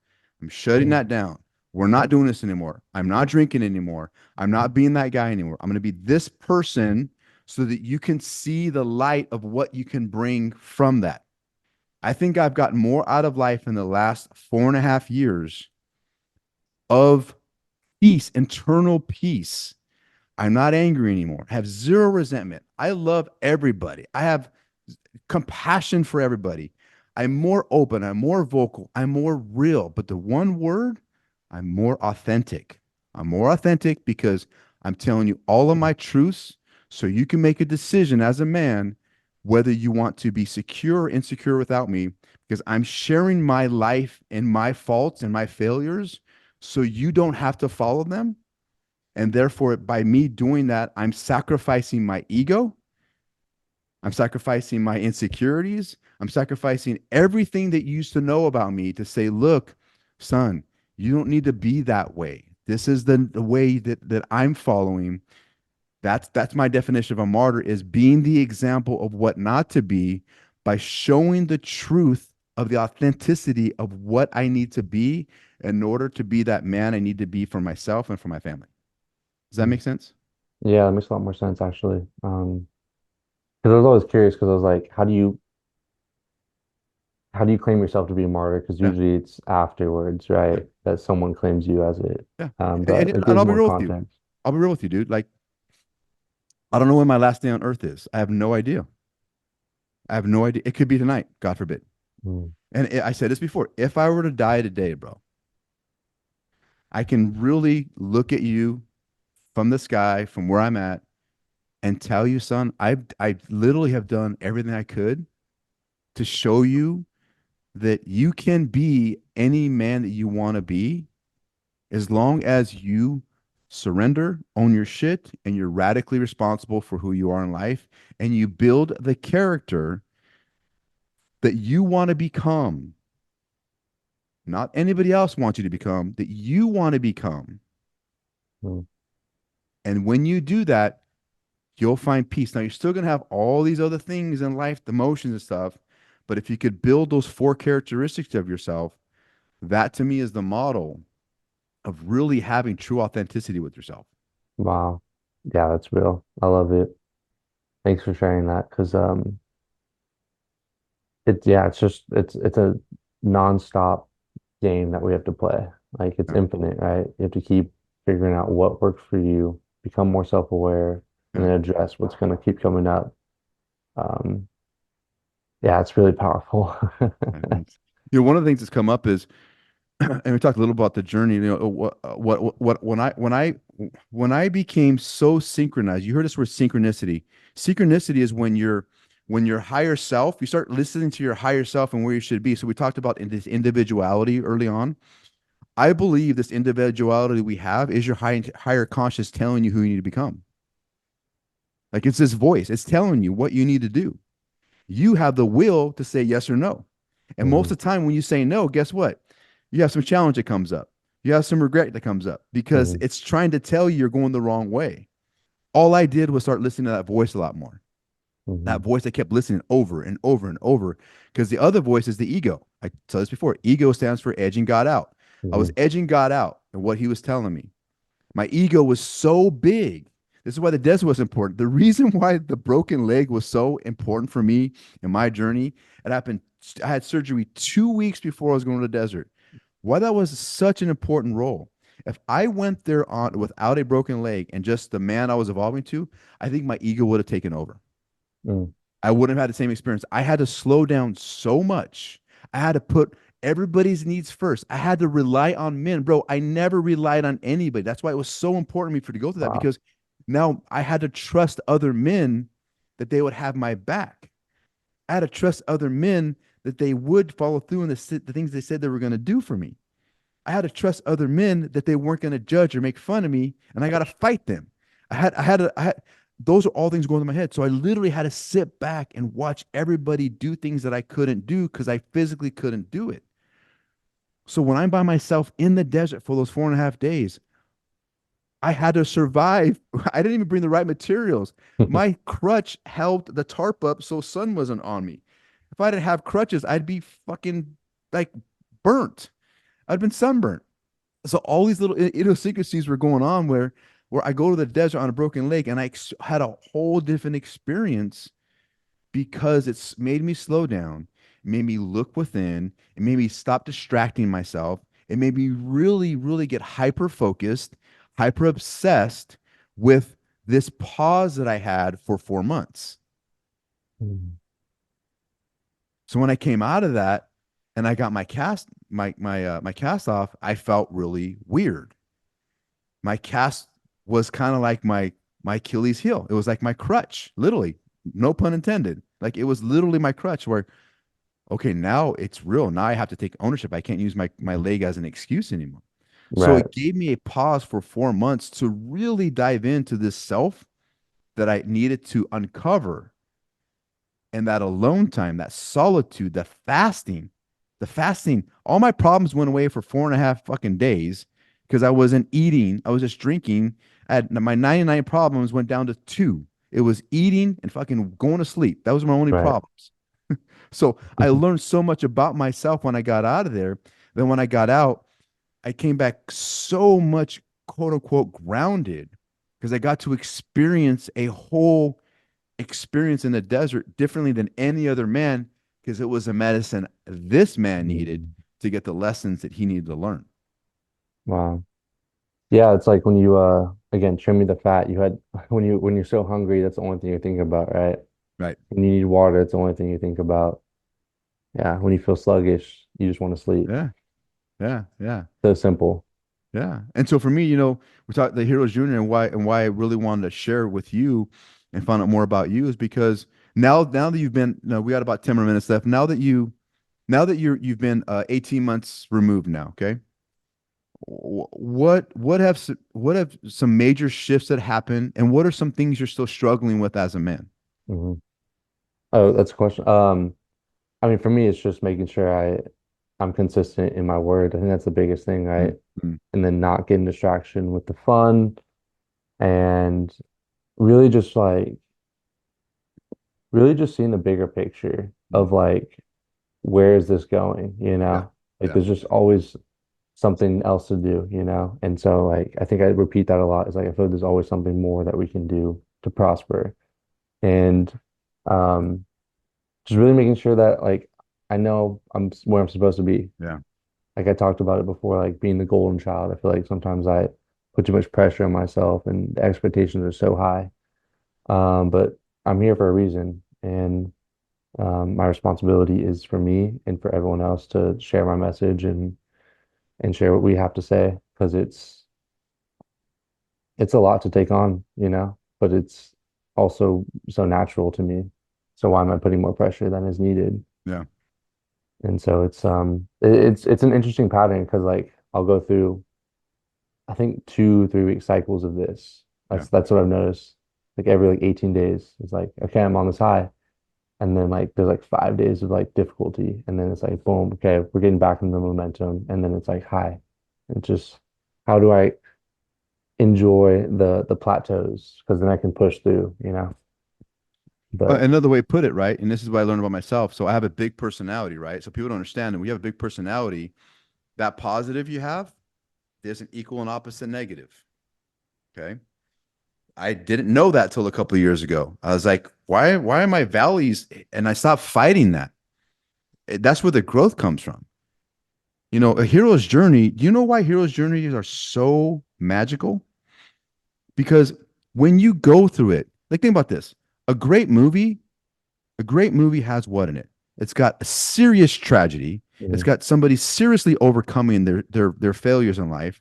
I'm shutting Mm. that down. We're not doing this anymore. I'm not drinking anymore. I'm not being that guy anymore. I'm going to be this person so that you can see the light of what you can bring from that. I think I've gotten more out of life in the last 4.5 years of peace, internal peace. I'm not angry anymore. I have zero resentment. I love everybody. I have compassion for everybody. I'm more open. I'm more vocal. I'm more real. But the one word, I'm more authentic. I'm more authentic because I'm telling you all of my truths so you can make a decision as a man whether you want to be secure or insecure without me because I'm sharing my life and my faults and my failures so you don't have to follow them. And therefore, by me doing that, I'm sacrificing my ego. I'm sacrificing my insecurities. I'm sacrificing everything that you used to know about me to say, look, son, you don't need to be that way. This is the way that I'm following. That's my definition of a martyr is being the example of what not to be by showing the truth of the authenticity of what I need to be in order to be that man I need to be for myself and for my family. Does that Mm. make sense? Yeah, that makes a lot more sense actually. Because I was always curious because I was like, how do you claim yourself to be a martyr? Because Yeah. usually it's afterwards, Yeah. right? That someone claims you as it. Yeah. But it And gives I'll be more real with you. context. I'll be real with you, dude. Like, I don't know when my last day on earth is. I have no idea. I have no idea. It could be tonight, God forbid. Mm. And I said this before. If I were to die today, bro, I can really look at you from the sky, from where I'm at, and tell you, son, I literally have done everything I could to show you that you can be any man that you want to be as long as you surrender, own your shit, and you're radically responsible for who you are in life, and you build the character that you want to become, not anybody else wants you to become, that you want to become. Mm. And when you do that, you'll find peace. Now, you're still going to have all these other things in life, the emotions and stuff. But if you could build those four characteristics of yourself, that to me is the model of really having true authenticity with yourself. Wow. Yeah, that's real. I love it. Thanks for sharing that. Because it's yeah, it's just it's a nonstop game that we have to play. Like it's Yeah. infinite, right? You have to keep figuring out what works for you, become more self-aware, and Yeah. then address what's going to keep coming up. Um, yeah, it's really powerful. Yeah, thanks. One of the things that's come up is, and we talked a little about the journey. When I became so synchronized, you heard this word synchronicity. Synchronicity is when your higher self, you start listening to your higher self and where you should be. So we talked about this individuality early on. I believe this individuality we have is your higher conscious telling you who you need to become. Like it's this voice, it's telling you what you need to do. You have the will to say yes or no. And most hmm of the time, when you say no, guess what? You have some challenge that comes up. You have some regret that comes up because hmm it's trying to tell you you're going the wrong way. All I did was start listening to that voice a lot more. That hmm voice I kept listening over and over and over because the other voice is the ego. I told this before. Ego stands for edging God out. I was hmm edging God out and what he was telling me. My ego was so big. This is why the desert was important. The reason why the broken leg was so important for me in my journey, it happened. I had surgery 2 weeks before I was going to the desert. Why that was such an important role. If I went there on without a broken leg and just the man I was evolving to, I think my ego would have taken over. hmm I wouldn't have had the same experience. I had to slow down so much. I had to put everybody's needs first. I had to rely on men, bro. I never relied on anybody. That's why it was so important to me for to go through that Wow. because now I had to trust other men that they would have my back. I had to trust other men that they would follow through on the things they said they were going to do for me. I had to trust other men that they weren't going to judge or make fun of me, and I got to fight them. I had, those are all things going through my head. So I literally had to sit back and watch everybody do things that I couldn't do because I physically couldn't do it. So when I'm by myself in the desert for those 4.5 days, I had to survive. I didn't even bring the right materials. My crutch held the tarp up so sun wasn't on me. If I didn't have crutches, I'd be fucking like burnt. I'd been sunburnt. So all these little idiosyncrasies were going on where I go to the desert on a broken leg and had a whole different experience because it's made me slow down, it made me look within, it made me stop distracting myself, it made me really, really get hyper focused, hyper obsessed with this pause that I had for 4 months. Mhm. So when I came out of that and I got my cast off, I felt really weird. My cast was kind of like my Achilles heel. It was like my crutch, literally, no pun intended. Like it was literally my crutch where, okay, now it's real. Now I have to take ownership. I can't use my leg as an excuse anymore. So Right. it gave me a pause for 4 months to really dive into this self that I needed to uncover, and that alone time, that solitude, the fasting, all my problems went away for 4.5 fucking days because I wasn't eating. I was just drinking. I had my 99 problems went down to two. It was eating and fucking going to sleep. That was my only Right. problems. So I learned so much about myself when I got out of there. Then when I got out, I came back so much quote unquote grounded because I got to experience a whole experience in the desert differently than any other man because it was a medicine this man needed Mhm. to get the lessons that he needed to learn. Wow. Yeah, it's like when you again trimming the fat, you had when you're so hungry, that's the only thing you're thinking about, right? Right. When you need water, it's the only thing you think about. Yeah, when you feel sluggish, you just want to sleep. Yeah. Yeah. Yeah. So simple. Yeah. And so for me, we talked the Heroes Junior and why I really wanted to share with you and find out more about you is because now that you've been, no, we got about 10 more minutes left. Now that you've been 18 months removed now, okay? What have some major shifts that happened, and what are some things you're still struggling with as a man? hmm Oh, that's a question. I mean, for me, it's just making sure I'm consistent in my word. I think that's the biggest thing, right? Mm-hmm. And then not getting distraction with the fun and really just like really just seeing the bigger picture of like where is this going, you Yeah, know? Like yeah, there's just always something else to do, you know? And so like I think I repeat that a lot. It's like I feel like there's always something more that we can do to prosper. And um just really making sure that like I know where I'm supposed to be. yeah. like I talked about it before, like being the golden child. I feel like sometimes I put too much pressure on myself and the expectations are so high. But I'm here for a reason, and my responsibility is for me and for everyone else to share my message and share what we have to say because it's a lot to take on, but it's also so natural to me. So why am I putting more pressure than is needed? Yeah. And so it's an interesting pattern because like I'll go through I think 2 3 week cycles of this. Yeah. That's what I've noticed. Like every like 18 days, it's like, okay, I'm on this high. And then like there's like 5 days of like difficulty. And then it's like, boom, okay, we're getting back into the momentum. And then it's like high. It's just how do I enjoy the plateaus? Because then I can push through. But Another way to put it, right? And this is what I learned about myself. So I have a big personality, right? So people don't understand that when you have a big personality, that positive you have, there's an equal and opposite negative. Okay. I didn't know that till a couple of years ago. I was like, why are my valleys? And I stopped fighting that. That's where the growth comes from. A hero's journey. Do you know why hero's journeys are so magical? Because when you go through it, like think about this. A great movie, a great movie has what in it? It's got a serious tragedy. It's mm, got somebody seriously overcoming their failures in life.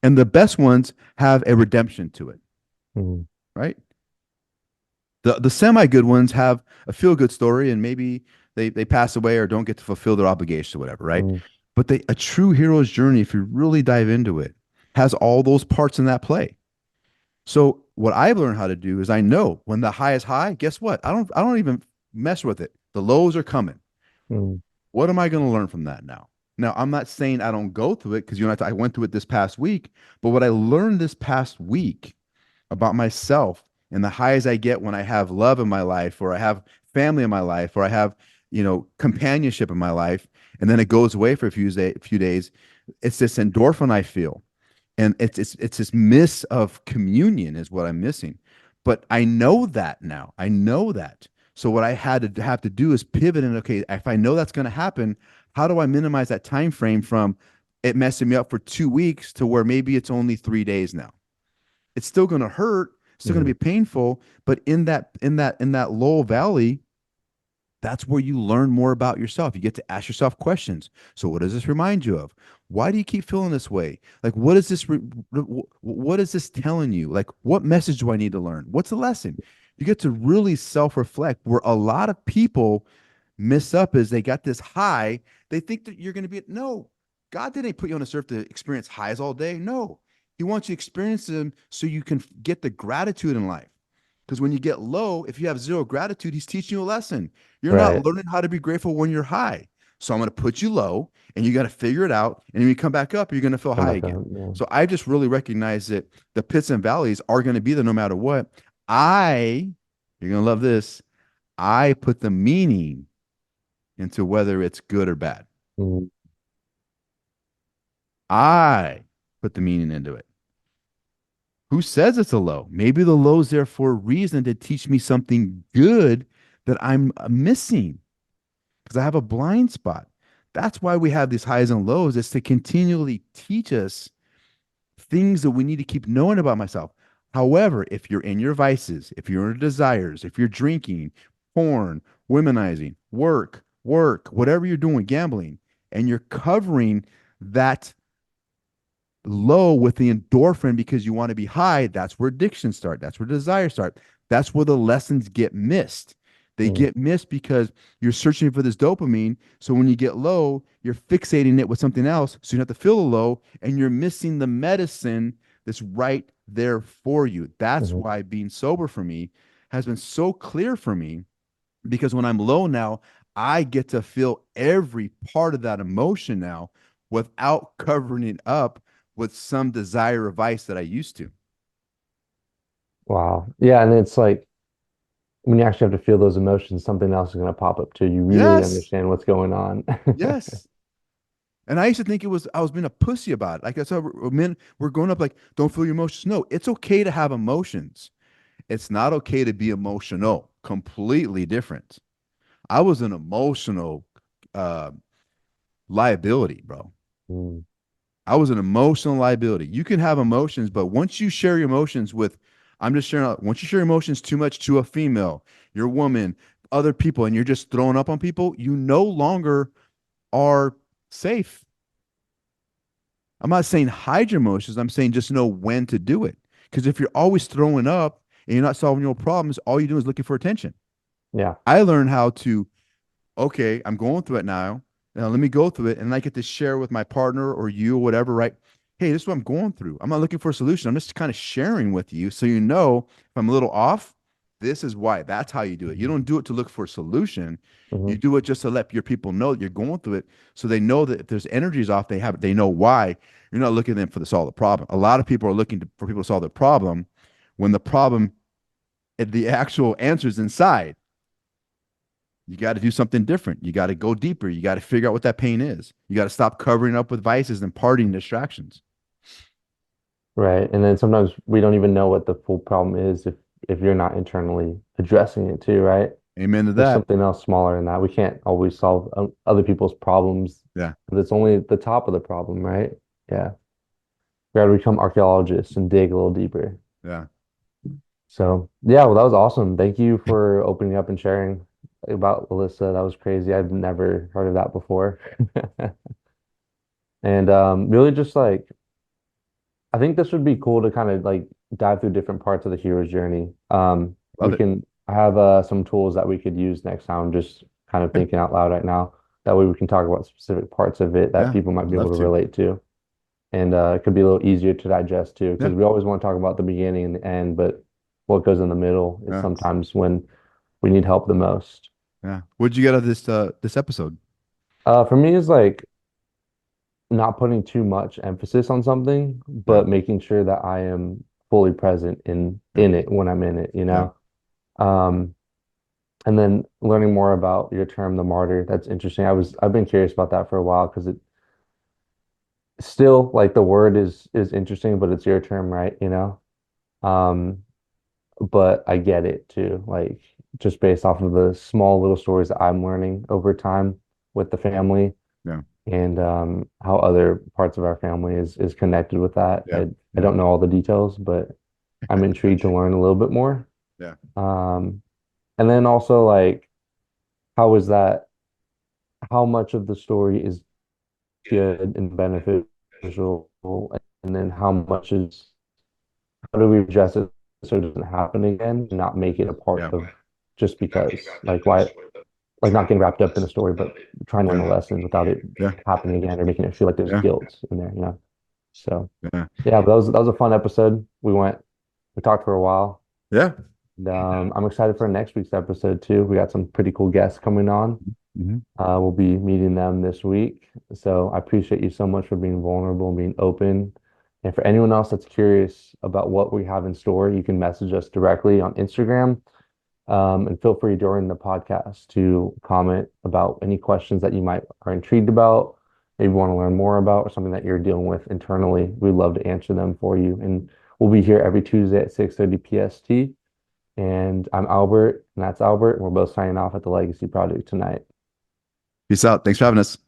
And the best ones have a redemption to it, mm, right? The semi good ones have a feel good story and maybe they pass away or don't get to fulfill their obligation or whatever, right? mm, But a true hero's journey, if you really dive into it, has all those parts in that play. So what I've learned how to do is I know when the high is high, guess what? I don't even mess with it. The lows are coming. mm, What am I going to learn from that now? Now, I'm not saying I don't go through it because I went through it this past week, but what I learned this past week about myself and the highs I get when I have love in my life or I have family in my life or I have, companionship in my life, and then it goes away for few days, it's this endorphin I feel and it's this miss of communion is what I'm missing. But I know that now. I know that. So what I had to have to do is pivot and okay, if I know that's going to happen, how do I minimize that time frame from it messing me up for 2 weeks to where maybe it's only 3 days now? It's still going to hurt, still going to mm, be painful, but in that low valley, that's where you learn more about yourself. You get to ask yourself questions. So, what does this remind you of? Why do you keep feeling this way? Like, what is this telling you? Like, what message do I need to learn? What's the lesson? You get to really self reflect. Where a lot of people miss up is they got this high. They think that you're going to be no. God didn't put you on this earth to experience highs all day. No, He wants you to experience them so you can get the gratitude in life. Because when you get low, if you have zero gratitude, he's teaching you a lesson. You're not right. learning how to be grateful when you're high. So I'm going to put you low and you got to figure it out. And when you come back up, you're going to feel Come high back again. up. Yeah. So I just really recognize that the pits and valleys are going to be there no matter what. I, you're going to love this. I put the meaning into whether it's good or bad. Mm, I put the meaning into it. Who says it's a low? Maybe the low's there for a reason to teach me something good that I'm missing because I have a blind spot. That's why we have these highs and lows, is to continually teach us things that we need to keep knowing about myself. However, if you're in your vices, if you're in your desires, if you're drinking, porn, womanizing, work, whatever you're doing, gambling, and you're covering that low with the endorphin because you want to be high, that's where addictions start. That's where desires start. That's where the lessons get missed. They mm, get missed because you're searching for this dopamine. So when you get low, you're fixating it with something else. So you have to feel the low and you're missing the medicine that's right there for you. That's mhm. why being sober for me has been so clear for me because when I'm low now, I get to feel every part of that emotion now without covering it up with some desire or vice that I used to. Wow. Yeah, and it's like when you actually have to feel those emotions, something else is going to pop up too. You really Yes, understand what's going on. yes. And I used to think I was being a pussy about it. Like I said, men, we're growing up like, don't feel your emotions. No, it's okay to have emotions. It's not okay to be emotional. Completely different. I was an emotional uh, liability, bro. Mm. I was an emotional liability. You can have emotions, but once you share your emotions with, I'm just sharing, once you share emotions too much to a female, your woman, other people, and you're just throwing up on people, you no longer are safe. I'm not saying hide your emotions. I'm saying just know when to do it. Because if you're always throwing up and you're not solving your problems, all you're doing is looking for attention. Yeah. I learned how to, okay, I'm going through it now. Now let me go through it. And I get to share with my partner or you or whatever, right? Hey, this is what I'm going through. I'm not looking for a solution. I'm just kind of sharing with you. So you know if I'm a little off, this is why. That's how you do it. You don't do it to look for a solution. Hmm. You do it just to let your people know that you're going through it. So they know that if there's energies off, they know why. You're not looking at them for to solve the problem. A lot of people are looking for people to solve the problem when the problem, the actual answer is inside. You got to do something different. You got to go deeper. You got to figure out what that pain is. You got to stop covering up with vices and partying distractions. Right. And then sometimes we don't even know what the full problem is if you're not internally addressing it too, right? Amen to There's that. something else smaller than that. We can't always solve other people's problems. Yeah. It's only the top of the problem, right? Yeah. We got to become archaeologists and dig a little deeper. Yeah. So, yeah, well, that was awesome. Thank you for opening up and sharing about Alyssa. That was crazy. I've never heard of that before. And really just like I think this would be cool to kind of like dive through different parts of the hero's journey. Love We it. can have some tools that we could use next time, just kind of Yeah. thinking out loud right now. That way we can talk about specific parts of it that Yeah. people might I'd be able love to to. relate to. And it could be a little easier to digest too, Yeah. because we always want to talk about the beginning and the end, but what goes in the middle is Yeah. sometimes when we need help the most. Yeah. What'd you get out of this episode? For me, it's like not putting too much emphasis on something, Yeah. but making sure that I am fully present in Yeah. in it when I'm in it, you Yeah. know? Um, and then learning more about your term, the martyr. That's interesting. I've been curious about that for a while because it still like the word is interesting, but it's your term, right? You know? Um, but I get it too, like just based off of the small little stories that I'm learning over time with the family Yeah. and how other parts of our family is connected with that. Yeah. I Yeah. don't know all the details, but I'm intrigued to learn a little bit more. Yeah. Um, and then also like how is that, how much of the story is good and beneficial, and then how much is, how do we address it so it doesn't happen again and not make it a part Yeah. of just because, like why, like not getting wrapped up in the story, but trying to learn Yeah. the lessons without it Yeah. happening again or making it feel like there's Yeah. guilt in there, you know? So Yeah. yeah, but that was a fun episode. We talked for a while. Yeah. And, I'm excited for next week's episode too. We got some pretty cool guests coming on. Mhm. We'll be meeting them this week. So I appreciate you so much for being vulnerable and being open. And for anyone else that's curious about what we have in store, you can message us directly on Instagram. And feel free during the podcast to comment about any questions that you might are intrigued about, maybe want to learn more about, or something that you're dealing with internally. We'd love to answer them for you. And we'll be here every Tuesday at 6:30 PST. And I'm Albert, and that's Albert, and we're both signing off at the Legacy Project tonight. Peace out. Thanks for having us.